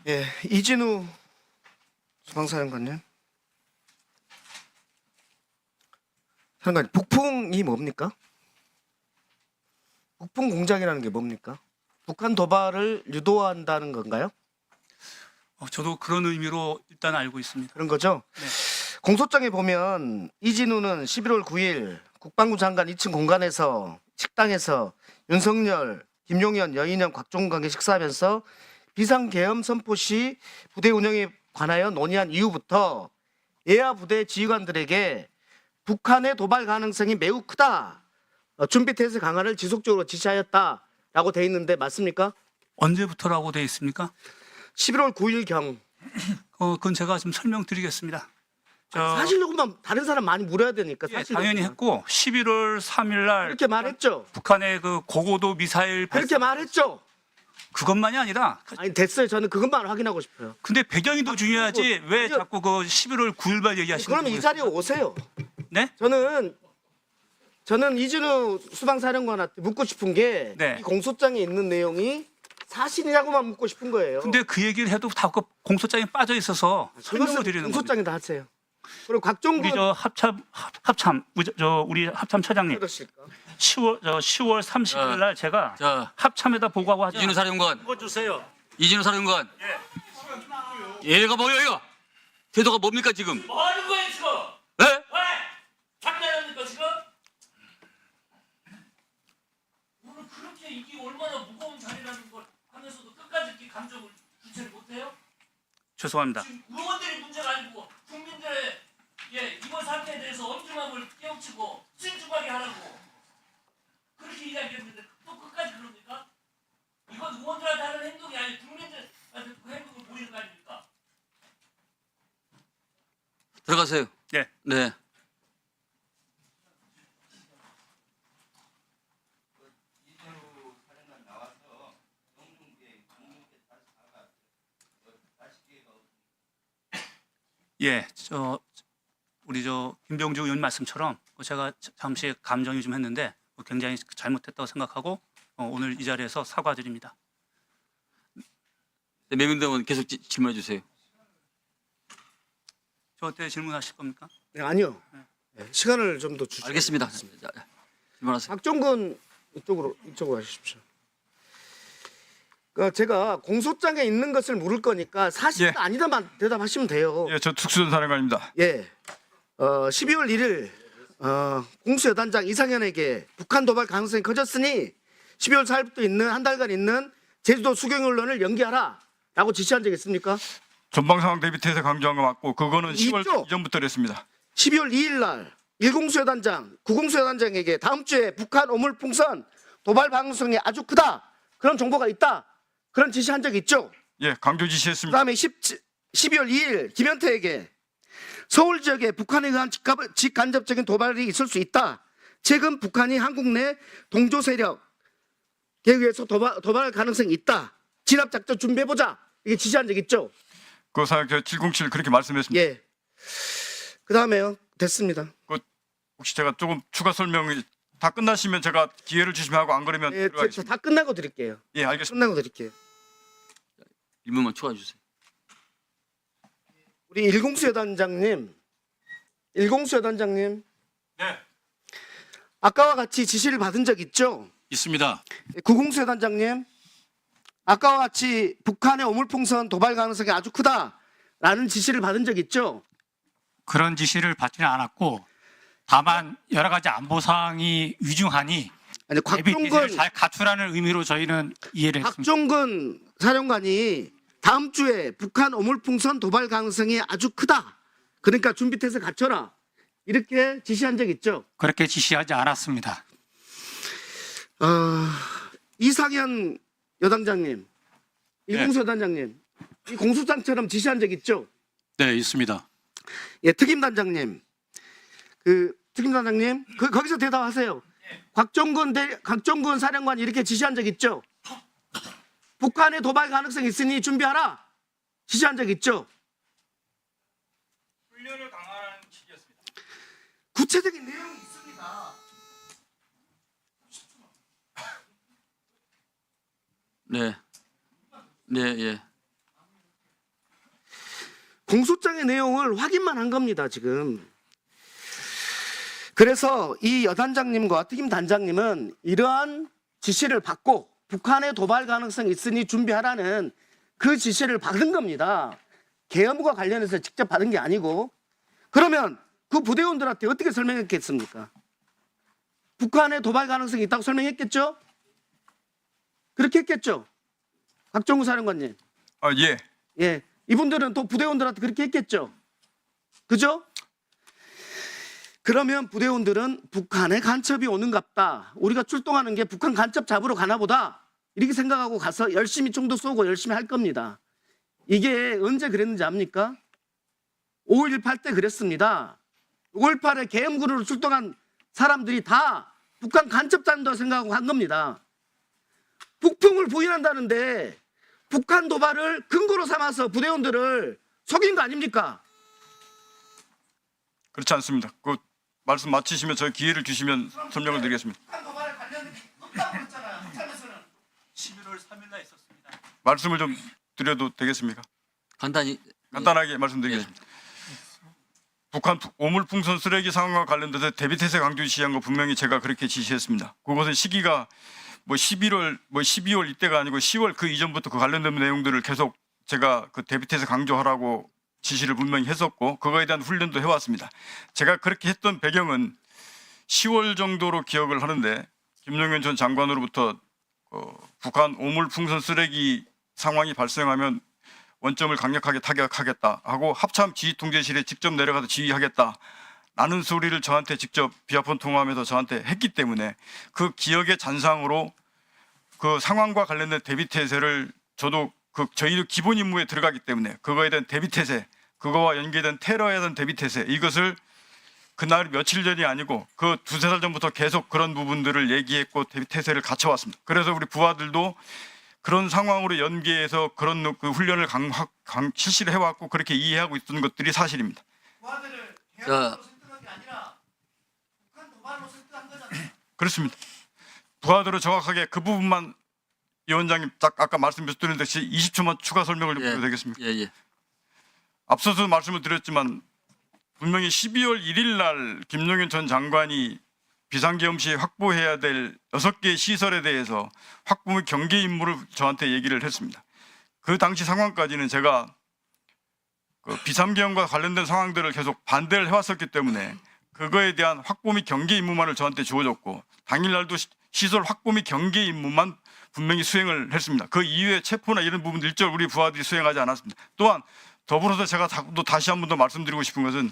예, 이진우 소방사령관님. 사령관님, 북풍이 뭡니까? 북풍 공작이라는 게 뭡니까? 북한 도발을 유도한다는 건가요? 저도 그런 의미로 일단 알고 있습니다. 그런 거죠? 네. 공소장에 보면 이진우는 11월 9일 국방부 장관 2층 공간에서 식당에서 윤석열, 김용현, 여인영, 곽종관계 식사하면서 비상계엄 선포 시 부대 운영에 관하여 논의한 이후부터 예하 부대 지휘관들에게 북한의 도발 가능성이 매우 크다. 준비 태세 강화를 지속적으로 지시하였다라고 돼 있는데 맞습니까? 언제부터라고 되어 있습니까? 11월 9일경. 그건 제가 좀 설명드리겠습니다. 사실로만 다른 사람 많이 물어야 되니까 예, 사실 당연히 했고 11월 3일 날 그렇게 말했죠. 북한의 그 고고도 미사일 그렇게 말했죠. 그것만이 아니라 아니 됐어요. 저는 그것만 확인하고 싶어요. 근데 배경이 더 중요하지 왜 자꾸 그 11월 9일발 얘기하시는 그러면 이 자리에 오세요. 네? 저는 이진우 수방사령관한테 묻고 싶은 게 이 네. 공소장에 있는 내용이 사실이라고만 묻고 싶은 거예요. 근데 그 얘기를 해도 다 그 공소장에 빠져 있어서 설명을 그것은 드리는 겁니다. 공소장에다 하세요. 그리고 우리 곽종근 우리 합참 차장님 그러실까? 10월 30일 날 제가 자, 합참에다 보고하고 하죠. 이진우 사령관. 그거 주세요. 이진우 사령관. 얘가 뭐야, 이거? 태도가 뭡니까, 지금? 뭐 하는 거예요 지금? 예? 왜? 장난합니까 지금? 오늘 그렇게 이게 얼마나 무거운 자리라는 걸 하면서도 끝까지 이렇게 감정을 주체를 못해요? 죄송합니다. 지금 의원들이 문제가 아니고 국민들의 이번 사태에 대해서 엄중함을 깨우치고 신중하게 하라고 그렇게 이야기했는데 또 끝까지 그럽니까? 이건 의원들한테 하는 행동이 아니고 국민들한테 그 행동을 보이는 거 아닙니까? 들어가세요. 네. 네. 예, 우리 김병주 의원 말씀처럼 제가 잠시 감정이 좀 했는데 굉장히 잘못했다고 생각하고 오늘 이 자리에서 사과드립니다. 매민대원 계속 질문해 주세요. 저한테 질문하실 겁니까? 네, 아니요. 네, 시간을 좀 더 주시죠. 알겠습니다. 자, 질문하세요. 박종근 이쪽으로 하십시오. 그러니까 제가 공소장에 있는 것을 물을 거니까 사실이 예. 아니다만 대답하시면 돼요. 예, 저 특수전 사령관입니다. 예. 12월 1일 공수여단장 이상현에게 북한 도발 가능성이 커졌으니 12월 4일부터 있는 한 달간 있는 제주도 수경훈련을 연기하라라고 지시한 적 있습니까? 전방 상황 대비 태세 강조한 거 맞고 그거는 10월 있죠? 이전부터 그랬습니다. 12월 2일 날 1공수여단장, 9공수여단장에게 다음 주에 북한 오물풍선 도발 가능성이 아주 크다. 그런 정보가 있다. 그런 지시한 적 있죠? 예, 강조 지시했습니다. 그다음에 12월 2일 김현태에게 서울 지역에 북한에 의한 직간접적인 도발이 있을 수 있다. 최근 북한이 한국 내 동조 세력에 의해서 도발할 가능성이 있다. 진압작전 준비해보자. 이게 지시한 적 있죠? 그 사항 저 707 그렇게 말씀했습니다. 예. 그 다음에요. 됐습니다. 혹시 제가 조금 추가 설명이 다 끝나시면 제가 기회를 주시면 하고 안 그러면 예, 들어가겠습니다. 다 끝나고 드릴게요. 예, 알겠습니다. 끝나고 드릴게요. 1분만 추가해 주세요. 우리 일공수여단장님. 네. 아까와 같이 지시를 받은 적 있죠? 있습니다. 구공수여단장님. 아까와 같이 북한의 오물풍선 도발 가능성이 아주 크다라는 지시를 받은 적 있죠? 그런 지시를 받지는 않았고 다만 여러 가지 안보 사항이 위중하니 아니 대비 태세를 곽종근 잘 갖추라는 의미로 저희는 이해를 했습니다. 박종근 사령관이 다음 주에 북한 오물풍선 도발 가능성이 아주 크다. 그러니까 준비태세 갖춰라. 이렇게 지시한 적 있죠? 그렇게 지시하지 않았습니다. 이상현 여당장님, 이공수 여단장님, 이 공소장처럼 지시한 적 있죠? 네, 있습니다. 예, 특임단장님, 특임단장님, 거기서 대답하세요. 곽종근 사령관이 이렇게 지시한 적 있죠? 북한의 도발 가능성이 있으니 준비하라. 지시한 적 있죠? 훈련을 강화하는 시기였습니다. 구체적인 내용이 있습니다. 네. 네, 예. 공소장의 내용을 확인만 한 겁니다, 지금. 그래서 이 여단장님과 특임 단장님은 이러한 지시를 받고 북한의 도발 가능성이 있으니 준비하라는 그 지시를 받은 겁니다. 계엄과 관련해서 직접 받은 게 아니고. 그러면 그 부대원들한테 어떻게 설명했겠습니까? 북한의 도발 가능성이 있다고 설명했겠죠? 그렇게 했겠죠? 박정우 사령관님. 아, 예. 예. 이분들은 또 부대원들한테 그렇게 했겠죠? 그죠? 그러면 부대원들은 북한의 간첩이 오는갑다. 우리가 출동하는 게 북한 간첩 잡으러 가나 보다. 이렇게 생각하고 가서 열심히 총도 쏘고 열심히 할 겁니다. 이게 언제 그랬는지 압니까? 5.18 때 그랬습니다. 5.18에 계엄군으로 출동한 사람들이 다 북한 간첩 잡는다고 생각하고 한 겁니다. 북풍을 부인한다는데 북한 도발을 근거로 삼아서 부대원들을 속인 거 아닙니까? 그렇지 않습니다. 그 말씀 마치시면 저 기회를 주시면 설명을 드리겠습니다. 북한 도발에 관련된 게 없다고 그랬잖아요. 북한에서는. 11월 3일 날 있었습니다. 말씀을 좀 드려도 되겠습니까? 간단히 간단하게 말씀드리겠습니다. 북한 오물풍선 쓰레기 상황과 관련돼서 대비태세 강조 지시한 거 분명히 제가 그렇게 지시했습니다. 그것은 시기가 뭐 11월, 뭐 12월 이때가 아니고 10월 그 이전부터 그 관련된 내용들을 계속 제가 그 대비태세 강조하라고 지시를 분명히 했었고 그거에 대한 훈련도 해왔습니다. 제가 그렇게 했던 배경은 10월 정도로 기억을 하는데 김용현 전 장관으로부터 북한 오물풍선 쓰레기 상황이 발생하면 원점을 강력하게 타격하겠다 하고 합참 지휘통제실에 직접 내려가서 지휘하겠다 라는 소리를 저한테 직접 비아폰 통화하면서 저한테 했기 때문에 그 기억의 잔상으로 그 상황과 관련된 대비태세를 저도 저희도 기본 임무에 들어가기 때문에 그거에 대한 대비태세 그거와 연계된 테러에 대한 대비태세 이것을 그날 며칠 전이 아니고 그 두세 달 전부터 계속 그런 부분들을 얘기했고 대비태세를 갖춰왔습니다. 그래서 우리 부하들도 그런 상황으로 연계해서 그런 그 훈련을 실시를 해왔고 그렇게 이해하고 있던 것들이 사실입니다. 부하들을 자. 계엄으로 설득한 게 아니라 북한 도발로 설득한 거잖아요. 그렇습니다. 부하들은 정확하게 그 부분만 위원장님 딱 아까 말씀드렸듯이 20초만 추가 설명을 좀 드려도 되겠습니까? 예. 앞서서 말씀을 드렸지만 분명히 12월 1일 날 김용현 전 장관이 비상계엄 시에 확보해야 될 6개의 시설에 대해서 확보 및 경계 임무를 저한테 얘기를 했습니다. 그 당시 상황까지는 제가 그 비상계엄과 관련된 상황들을 계속 반대를 해왔었기 때문에 그거에 대한 확보 및 경계 임무만을 저한테 주어졌고 당일날도 시설 확보 및 경계 임무만 분명히 수행을 했습니다. 그 이후에 체포나 이런 부분들 일절 우리 부하들이 수행하지 않았습니다. 또한 더불어서 제가 또 다시 한 번 더 말씀드리고 싶은 것은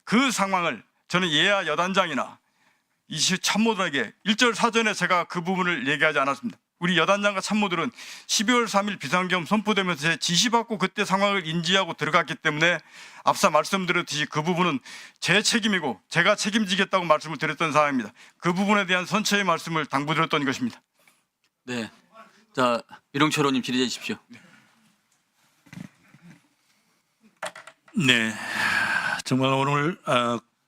그 상황을 저는 예하 여단장이나 이 참모들에게 일절 사전에 제가 그 부분을 얘기하지 않았습니다. 우리 여단장과 참모들은 12월 3일 비상계엄 선포되면서 제 지시받고 그때 상황을 인지하고 들어갔기 때문에 앞서 말씀드렸듯이 그 부분은 제 책임이고 제가 책임지겠다고 말씀을 드렸던 사항입니다. 그 부분에 대한 선처의 말씀을 당부드렸던 것입니다. 네. 자, 유롱철 의원님 질의해 주십시오. 네, 정말 오늘